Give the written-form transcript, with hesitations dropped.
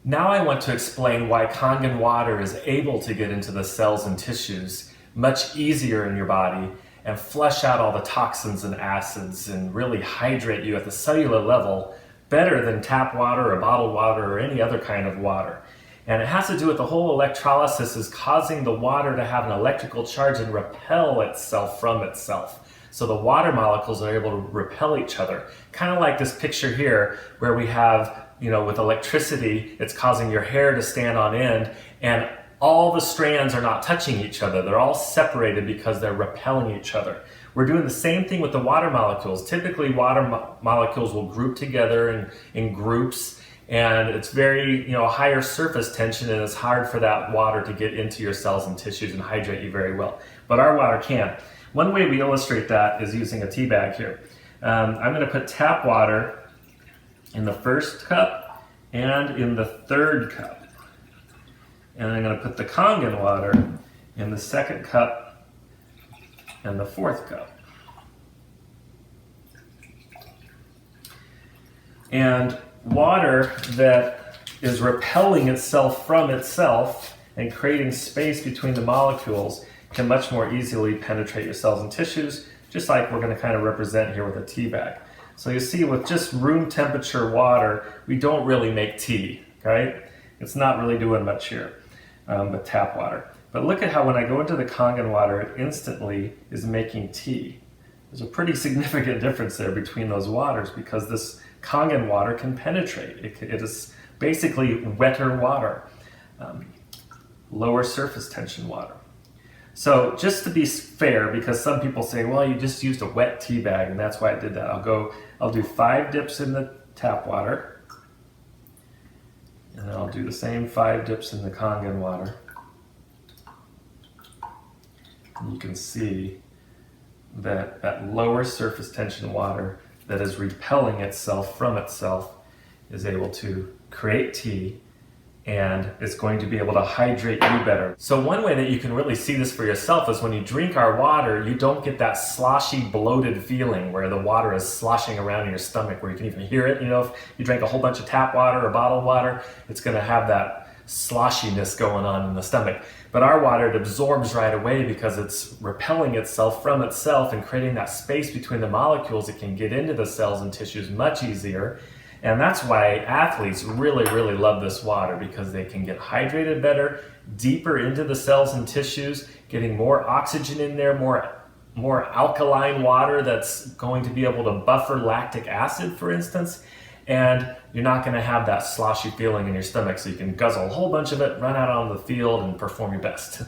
Now I want to explain why Kangen water is able to get into the cells and tissues much easier in your body and flush out all the toxins and acids and really hydrate you at the cellular level better than tap water or bottled water or any other kind of water. And it has to do with the whole electrolysis is causing the water to have an electrical charge and repel itself from itself. So the water molecules are able to repel each other. Kind of like this picture here where we have, with electricity, it's causing your hair to stand on end and all the strands are not touching each other. They're all separated because they're repelling each other. We're doing the same thing with the water molecules. Typically, water molecules will group together in groups, and it's very, higher surface tension, and it's hard for that water to get into your cells and tissues and hydrate you very well. But our water can. One way we illustrate that is using a tea bag here. I'm going to put tap water in the first cup and in the third cup. And I'm going to put the Kangen water in the second cup and the fourth cup. And water that is repelling itself from itself and creating space between the molecules can much more easily penetrate your cells and tissues, just like we're going to kind of represent here with a tea bag. So you see, with just room temperature water, we don't really make tea, right? It's not really doing much here, but tap water. But look at how when I go into the Kangen water, it instantly is making tea. There's a pretty significant difference there between those waters because this Kangen water can penetrate. It is basically wetter water, lower surface tension water. So just to be fair, because some people say, well, you just used a wet tea bag and that's why I did that. I'll do 5 dips in the tap water, and then I'll do the same 5 dips in the Kangen water. And you can see that that lower surface tension water that is repelling itself from itself is able to create tea, and it's going to be able to hydrate you better. So one way that you can really see this for yourself is when you drink our water, you don't get that sloshy, bloated feeling where the water is sloshing around in your stomach, where you can even hear it. If you drink a whole bunch of tap water or bottled water, it's going to have that sloshiness going on in the stomach. But our water, it absorbs right away because it's repelling itself from itself and creating that space between the molecules. It can get into the cells and tissues much easier. And that's why athletes really, really love this water, because they can get hydrated better, deeper into the cells and tissues, getting more oxygen in there, more alkaline water that's going to be able to buffer lactic acid, for instance. And you're not going to have that sloshy feeling in your stomach, so you can guzzle a whole bunch of it, run out on the field, and perform your best.